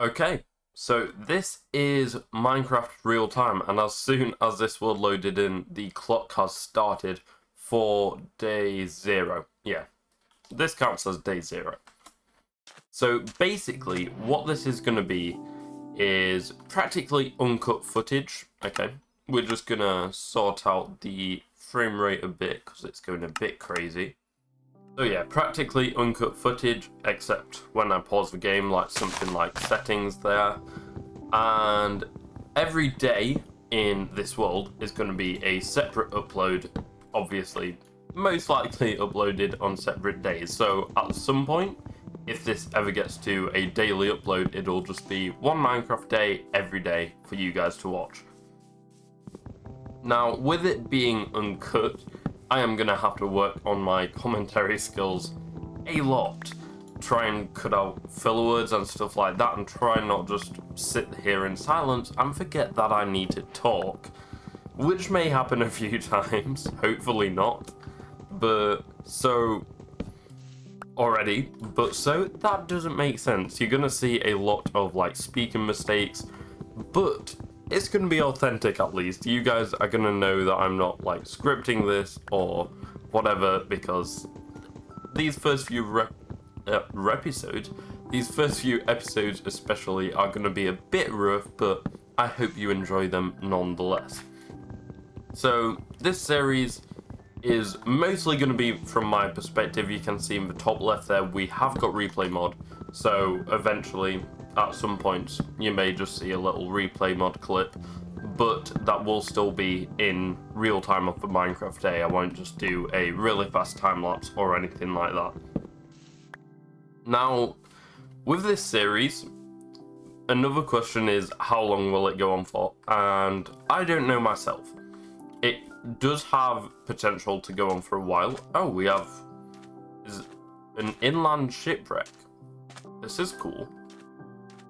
Okay, so this is Minecraft real time, and as soon as this world loaded in, the clock has started for day 0. Yeah, this counts as day 0. So basically, what this is going to be is practically uncut footage. Okay, we're just going to sort out the frame rate a bit because it's going a bit crazy. So yeah, practically uncut footage, except when I pause the game, like something like settings there. And every day in this world is going to be a separate upload, obviously, most likely uploaded on separate days. So at some point, if this ever gets to a daily upload, it'll just be one Minecraft day every day for you guys to watch. Now, with it being uncut, I am going to have to work on my commentary skills a lot. Try and cut out filler words and stuff like that, and try not just sit here in silence and forget that I need to talk. Which may happen a few times, hopefully not. But so that doesn't make sense. You're going to see a lot of like speaking mistakes, but it's going to be authentic at least. You guys are going to know that I'm not like scripting this or whatever, because these first few episodes especially are going to be a bit rough, but I hope you enjoy them nonetheless. So this series is mostly going to be from my perspective. You can see in the top left there, we have got replay mod. So eventually, at some points, you may just see a little replay mod clip, but that will still be in real time of the Minecraft day. I won't just do a really fast time lapse or anything like that. Now, with this series, another question is how long will it go on for? And I don't know myself. It does have potential to go on for a while. Oh, we have an inland shipwreck. This is cool.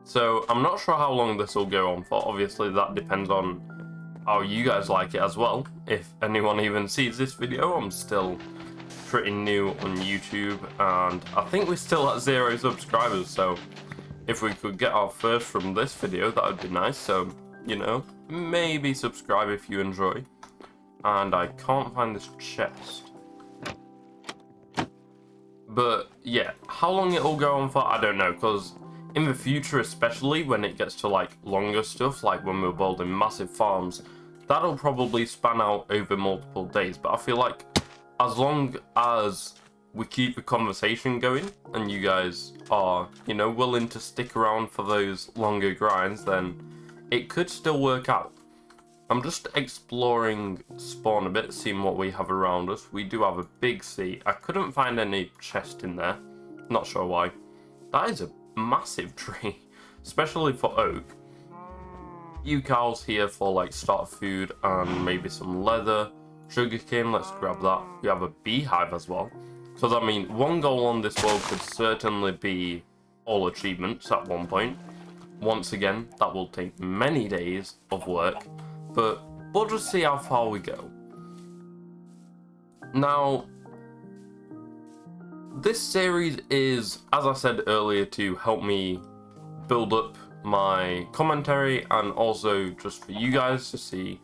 So I'm not sure how long this will go on for. Obviously that depends on how you guys like it as well. If anyone even sees this video, I'm still pretty new on YouTube, and I think we're still at 0 subscribers, so if we could get our first from this video, that would be nice. So, you know, maybe subscribe if you enjoy. And I can't find this chest. But yeah, how long it will go on for, I don't know, because in the future, especially when it gets to like longer stuff, like when we're building massive farms, that'll probably span out over multiple days. But I feel like as long as we keep the conversation going and you guys are, you know, willing to stick around for those longer grinds, then it could still work out. I'm just exploring spawn a bit, seeing what we have around us. We do have a big sea. I couldn't find any chest in there. Not sure why. That is a massive tree, especially for oak. Few cows here for like starter food and maybe some leather, sugarcane. Let's grab that. We have a beehive as well, because I mean, one goal on this world could certainly be all achievements at one point. Once again, that will take many days of work, but we'll just see how far we go. Now, this series is, as I said earlier, to help me build up my commentary, and also just for you guys to see,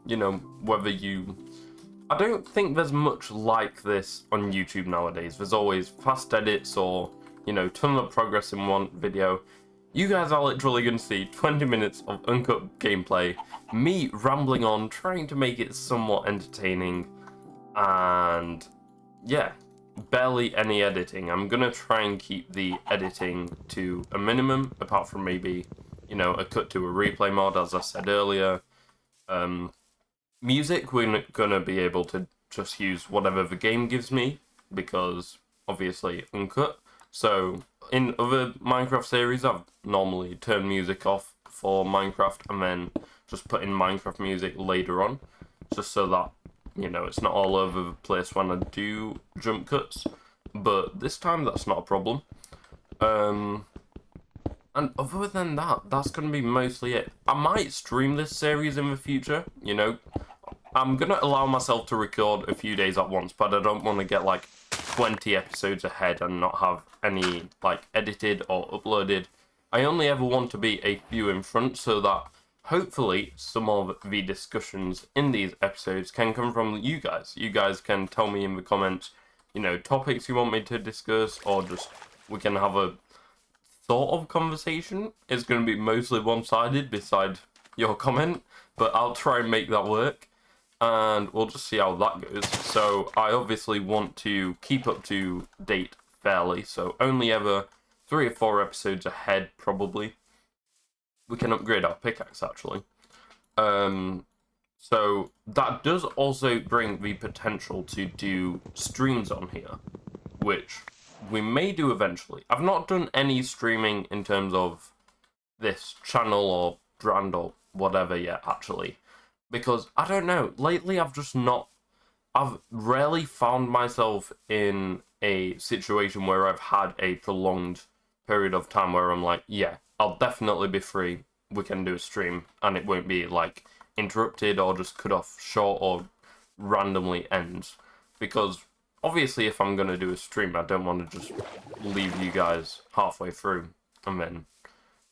you know, whether you... I don't think there's much like this on YouTube nowadays. There's always fast edits or, you know, ton of progress in one video. You guys are literally going to see 20 minutes of uncut gameplay, me rambling on, trying to make it somewhat entertaining, and yeah, barely any editing. I'm going to try and keep the editing to a minimum, apart from maybe, you know, a cut to a replay mod, as I said earlier. Music, we're going to be able to just use whatever the game gives me, because obviously uncut. So in other Minecraft series, I've normally turned music off for Minecraft and then just put in Minecraft music later on, just so that, you know, it's not all over the place when I do jump cuts. But this time that's not a problem. And other than that, that's going to be mostly it. I might stream this series in the future, you know. I'm going to allow myself to record a few days at once, but I don't want to get like 20 episodes ahead and not have any like edited or uploaded. I I only ever want to be a few in front so that hopefully some of the discussions in these episodes can come from you guys. You guys can tell me in the comments, you know, topics you want me to discuss, or just we can have a sort of conversation. It's going to be mostly one-sided beside your comment, but I'll try and make that work, and we'll just see how that goes. So I obviously want to keep up to date fairly, so only ever 3 or 4 episodes ahead probably. We can upgrade our pickaxe actually. So that does also bring the potential to do streams on here, which we may do eventually. I've not done any streaming in terms of this channel or brand or whatever yet actually, because I don't know, lately I've rarely found myself in a situation where I've had a prolonged period of time where I'm like, yeah, I'll definitely be free, we can do a stream, and it won't be like interrupted or just cut off short or randomly ends. Because obviously if I'm going to do a stream, I don't want to just leave you guys halfway through and then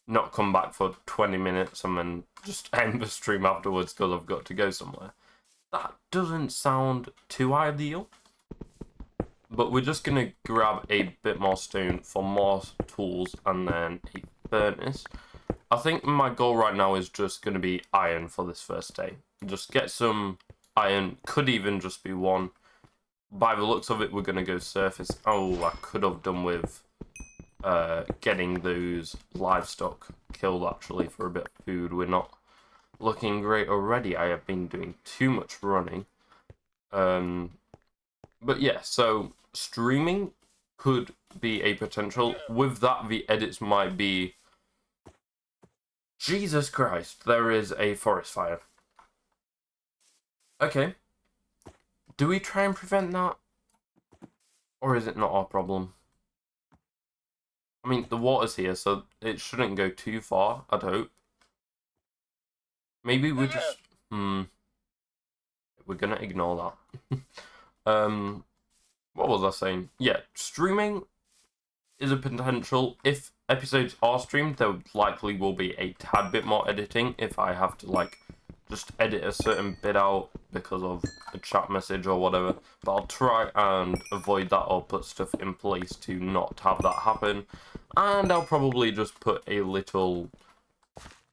not come back for 20 minutes and then just end the stream afterwards because I've got to go somewhere. That doesn't sound too ideal. But we're just going to grab a bit more stone for more tools and then a furnace. I think my goal right now is just going to be iron for this first day. Just get some iron, could even just be 1. By the looks of it, we're going to go surface. Oh, I could have done with getting those livestock killed actually for a bit of food. We're not looking great already. I have been doing too much running. But yeah, so streaming could be a potential. With that, the edits might be... Jesus Christ, there is a forest fire. Okay. Do we try and prevent that? Or is it not our problem? I mean, the water's here, so it shouldn't go too far, I'd hope. Maybe we just... We're gonna ignore that. What was I saying? Yeah, streaming is a potential. If episodes are streamed, there likely will be a tad bit more editing if I have to, like, just edit a certain bit out because of a chat message or whatever. But I'll try and avoid that or put stuff in place to not have that happen. And I'll probably just put a little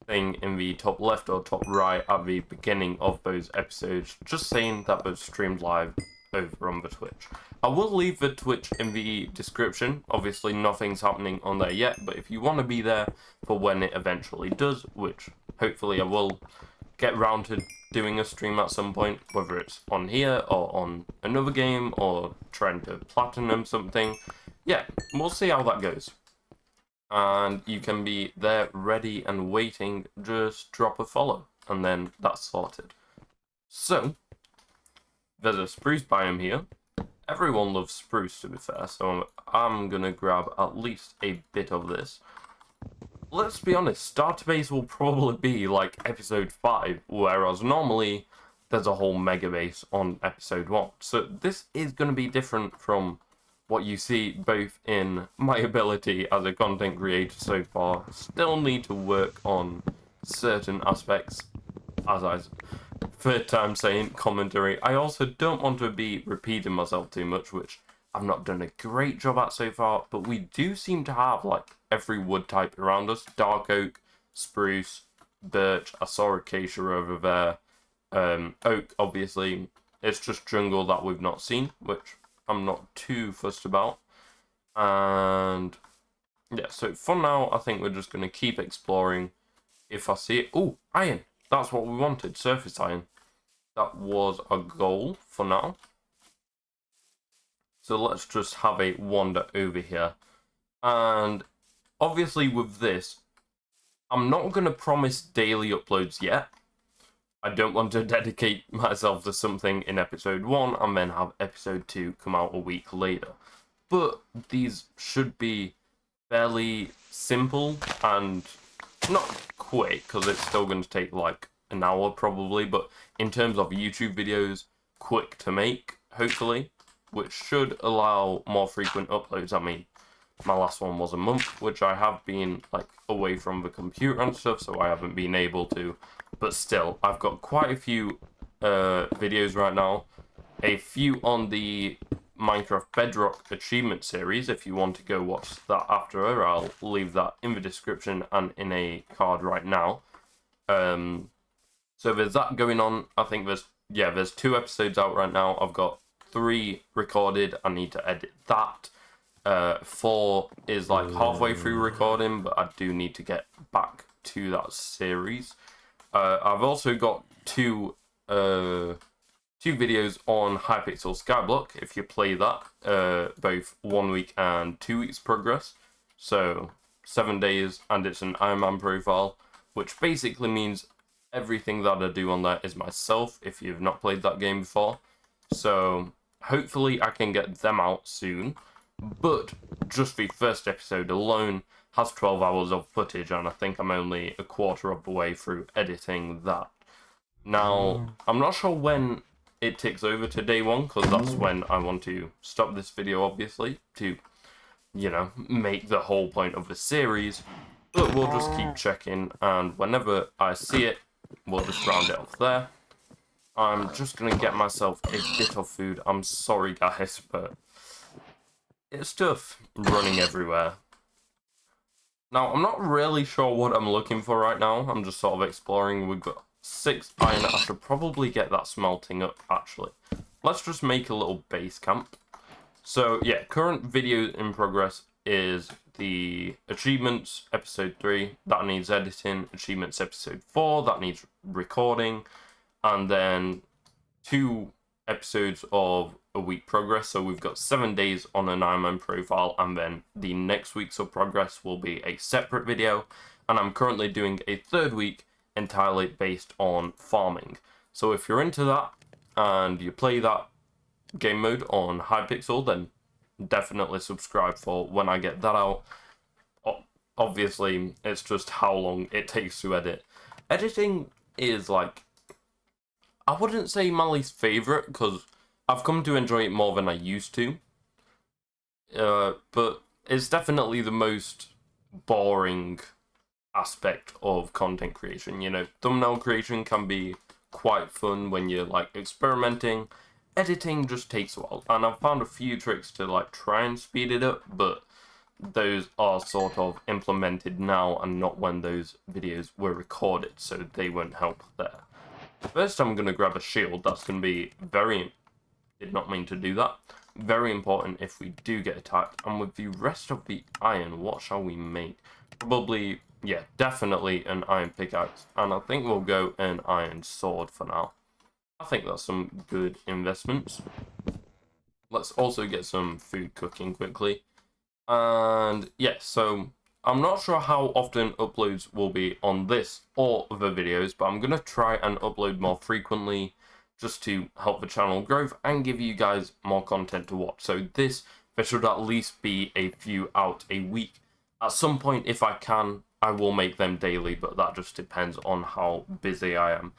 thing in the top left or top right at the beginning of those episodes, just saying that they've streamed live over on the Twitch. I will leave the Twitch in the description. Obviously nothing's happening on there yet, but if you want to be there for when it eventually does, which hopefully I will get round to doing a stream at some point, whether it's on here or on another game or trying to platinum something, yeah, we'll see how that goes. And you can be there ready and waiting, just drop a follow and then that's sorted. So there's a spruce biome here. Everyone loves spruce, to be fair, so I'm gonna grab at least a bit of this. Let's be honest, starter base will probably be like episode 5, whereas normally there's a whole mega base on episode 1. So this is gonna be different from what you see both in my ability as a content creator so far. Still need to work on certain aspects, as I third time saying commentary. I also don't want to be repeating myself too much, which I've not done a great job at so far, but we do seem to have like every wood type around us. Dark oak, spruce, birch, I saw acacia over there, oak obviously. It's just jungle that we've not seen, which I'm not too fussed about. And yeah, so for now I think we're just going to keep exploring. If I see it... Oh, iron! That's what we wanted, surface iron. That was a goal for now. So let's just have a wander over here. And obviously with this, I'm not going to promise daily uploads yet. I don't want to dedicate myself to something in episode 1 and then have episode 2 come out a week later. But these should be fairly simple and not quick, because it's still going to take like an hour probably, but in terms of YouTube videos, quick to make, hopefully, which should allow more frequent uploads. I mean, My last one was a month, which I have been like away from the computer and stuff, so I haven't been able to. But still, I've got quite a few videos right now. A few on the Minecraft Bedrock achievement series. If you want to go watch that after, I'll leave that in the description and in a card right now. So there's that going on. I think there's 2 episodes out right now. I've got 3 recorded. I need to edit that. 4 is like halfway through recording, but I do need to get back to that series. I've also got 2 videos on Hypixel Skyblock. If you play that, both 1 week and 2 weeks progress. So 7 days, and it's an Iron Man profile, which basically means everything that I do on there is myself, if you've not played that game before. So hopefully I can get them out soon. But just the first episode alone has 12 hours of footage, and I think I'm only a quarter of the way through editing that. Now, I'm not sure when it ticks over to day 1, because that's when I want to stop this video, obviously, to, you know, make the whole point of the series. But we'll just keep checking, and whenever I see it, we'll just round it off there. I'm just going to get myself a bit of food. I'm sorry, guys, but it's tough running everywhere. Now, I'm not really sure what I'm looking for right now. I'm just sort of exploring. We've got 6 iron. I should probably get that smelting up, actually. Let's just make a little base camp. So, yeah, current video in progress is the achievements episode 3 that needs editing, achievements episode 4 that needs recording, and then 2 episodes of a week progress. So we've got 7 days on an Iron Man profile, and then the next week's of progress will be a separate video, and I'm currently doing a 3rd week entirely based on farming. So if you're into that and you play that game mode on Hypixel, then definitely subscribe for when I get that out. Obviously, it's just how long it takes to edit. Editing is like, I wouldn't say my least favourite, because I've come to enjoy it more than I used to. But it's definitely the most boring aspect of content creation. You know, thumbnail creation can be quite fun when you're like experimenting. Editing just takes a while, and I've found a few tricks to like try and speed it up, but those are sort of implemented now and not when those videos were recorded, so they won't help there. First, I'm going to grab a shield. That's going to be did not mean to do that. Very important if we do get attacked. And with the rest of the iron, what shall we make? Probably, yeah, definitely an iron pickaxe. And I think we'll go an iron sword for now. I think that's some good investments. Let's also get some food cooking quickly. And yeah, so I'm not sure how often uploads will be on this or other videos, but I'm going to try and upload more frequently just to help the channel grow and give you guys more content to watch. So there should at least be a few out a week. At some point, if I can, I will make them daily, but that just depends on how busy I am.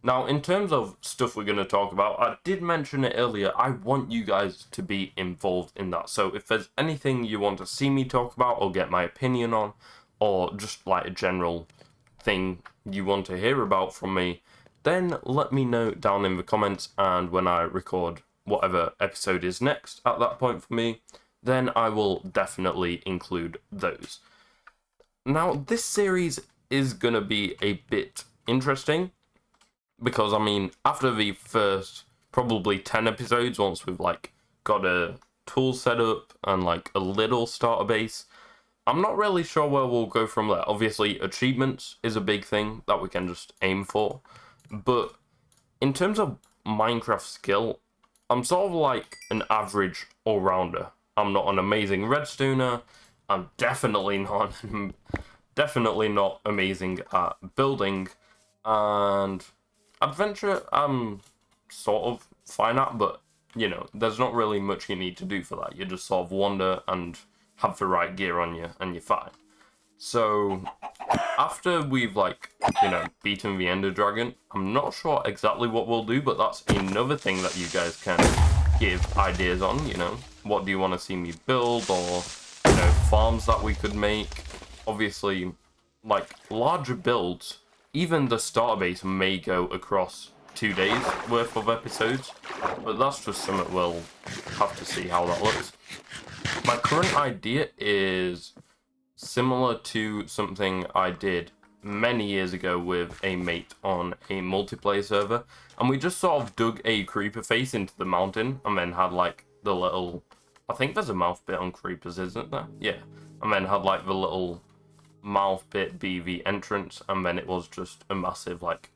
Now, in terms of stuff we're going to talk about, I did mention it earlier, I want you guys to be involved in that. So if there's anything you want to see me talk about or get my opinion on, or just like a general thing you want to hear about from me, then let me know down in the comments, and when I record whatever episode is next at that point for me, then I will definitely include those. Now, this series is going to be a bit interesting, because, I mean, after the first probably 10 episodes, once we've, like, got a tool set up and, like, a little starter base, I'm not really sure where we'll go from there. Obviously, achievements is a big thing that we can just aim for. But in terms of Minecraft skill, I'm sort of like an average all-rounder. I'm not an amazing redstoner. I'm definitely not amazing at building. And adventure, I'm sort of fine at, but, you know, there's not really much you need to do for that. You just sort of wander and have the right gear on you, and you're fine. So, after we've, like, you know, beaten the Ender Dragon, I'm not sure exactly what we'll do, but that's another thing that you guys can give ideas on, you know. What do you want to see me build, or, you know, farms that we could make. Obviously, like larger builds, even the starter base may go across 2 days worth of episodes, but that's just something we'll have to see how that looks. My current idea is similar to something I did many years ago with a mate on a multiplayer server, and we just sort of dug a creeper face into the mountain and then had like the little, I think there's a mouth bit on creepers, isn't there? Yeah. And then had like the little mouth bit be the entrance, and then it was just a massive like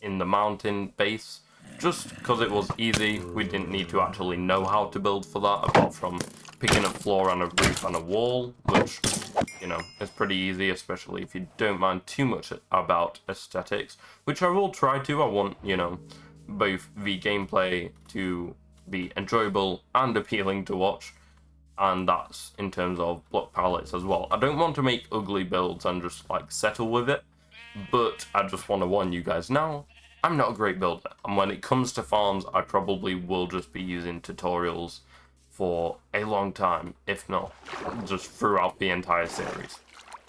in the mountain base, just because it was easy. We didn't need to actually know how to build for that, apart from picking a floor and a roof and a wall, which, you know, is pretty easy, especially if you don't mind too much about aesthetics, which I will try to. I want, you know, both the gameplay to be enjoyable and appealing to watch, and that's in terms of block palettes as well. I don't want to make ugly builds and just like settle with it, but I just want to warn you guys now, I'm not a great builder, and when it comes to farms, I probably will just be using tutorials for a long time, if not just throughout the entire series.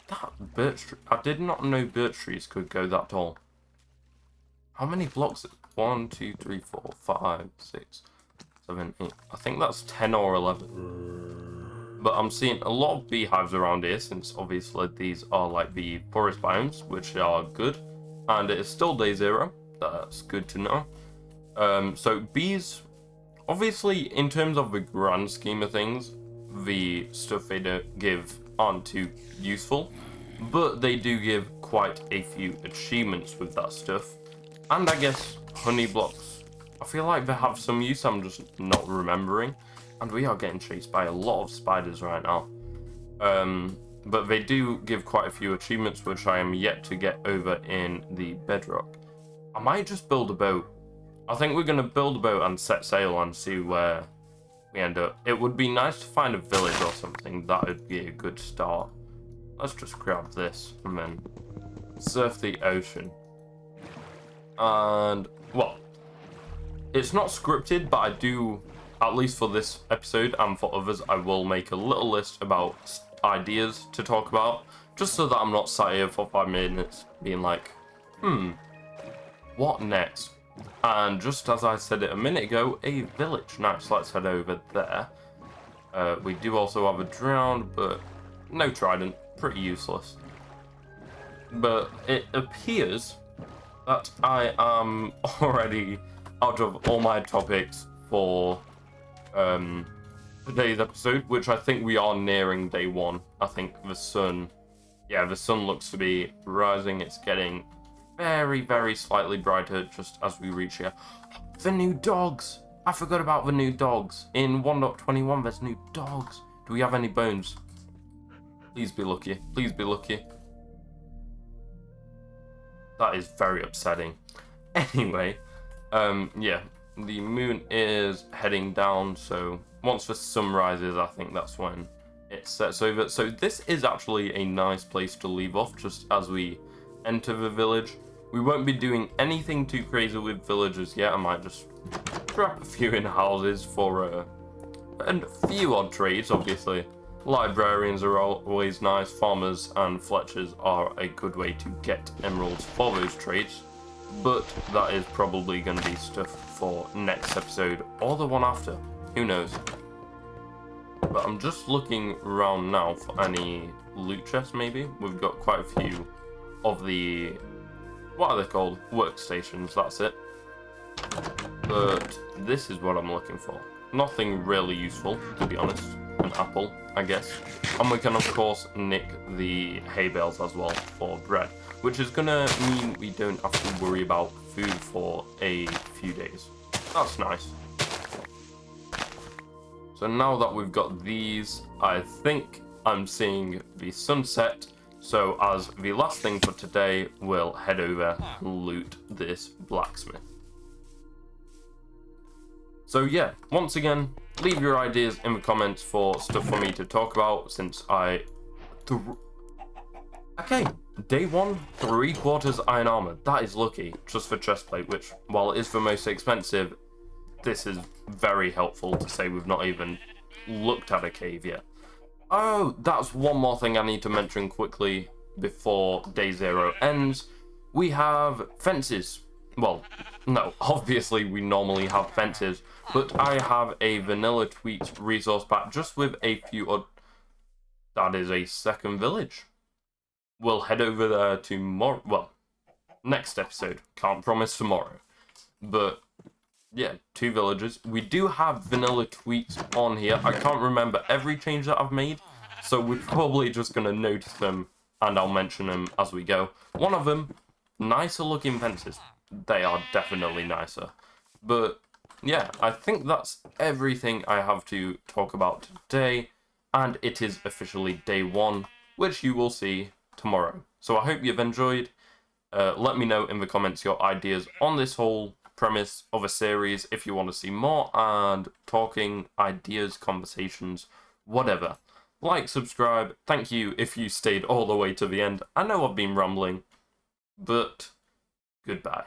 That birch tree, I did not know birch trees could go that tall. How many blocks? 1, 2, 3, 4, 5, 6, 7, 8. I think that's 10 or 11. But I'm seeing a lot of beehives around here, since obviously these are like the forest biomes, which are good. And it is still day 0. That's good to know. So bees, obviously in terms of the grand scheme of things, the stuff they don't give aren't too useful, but they do give quite a few achievements with that stuff. And I guess honey blocks, I feel like they have some use, I'm just not remembering. And we are getting chased by a lot of spiders right now. But they do give quite a few achievements, which I am yet to get over in the bedrock. I might just build a boat. I think we're going to build a boat and set sail and see where we end up. It would be nice to find a village or something. That would be a good start. Let's just grab this and then surf the ocean. And, well, it's not scripted, but I do, at least for this episode and for others, I will make a little list about ideas to talk about, just so that I'm not sat here for 5 minutes being like, what next? And just as I said it a minute ago, a village. Nice, let's head over there. We do also have a drowned, but no trident, pretty useless. But it appears that I am already out of all my topics for today's episode, which I think we are nearing day 1. I think the sun, the sun looks to be rising. It's getting very, very slightly brighter just as we reach here. The new dogs! I forgot about the new dogs. In 1.21, there's new dogs. Do we have any bones? Please be lucky. Please be lucky. That is very upsetting. Anyway, yeah, the moon is heading down, so once the sun rises, I think that's when it sets over. So this is actually a nice place to leave off just as we enter the village. We won't be doing anything too crazy with villagers yet. I might just trap a few in houses for and a few odd trades, obviously. Librarians are always nice. Farmers and fletchers are a good way to get emeralds for those trades. But that is probably going to be stuff for next episode or the one after. Who knows? But I'm just looking around now for any loot chests, maybe. We've got quite a few of the, what are they called? Workstations, that's it. But this is what I'm looking for. Nothing really useful, to be honest. An apple, I guess. And we can, of course, nick the hay bales as well for bread, which is gonna mean we don't have to worry about food for a few days. That's nice. So now that we've got these, I think I'm seeing the sunset. So as the last thing for today, we'll head over and loot this blacksmith. So yeah, once again, leave your ideas in the comments for stuff for me to talk about, since I... Okay, day 1, 3/4 iron armor. That is lucky, just for chestplate, which, while it is the most expensive, this is very helpful to say we've not even looked at a cave yet. Oh, that's one more thing I need to mention quickly before day 0 ends. We have fences. Well, no, obviously we normally have fences, but I have a vanilla tweets resource pack just with a few that is a second village. We'll head over there tomorrow. Well, next episode. Can't promise tomorrow. But yeah, 2 villages. We do have vanilla tweaks on here. I can't remember every change that I've made, so we're probably just going to notice them and I'll mention them as we go. One of them, nicer looking fences. They are definitely nicer. But yeah, I think that's everything I have to talk about today, and it is officially day 1, which you will see tomorrow. So I hope you've enjoyed. Let me know in the comments your ideas on this whole premise of a series, if you want to see more, and talking, ideas, conversations, whatever. Like, subscribe. Thank you if you stayed all the way to the end. I know I've been rambling, but goodbye.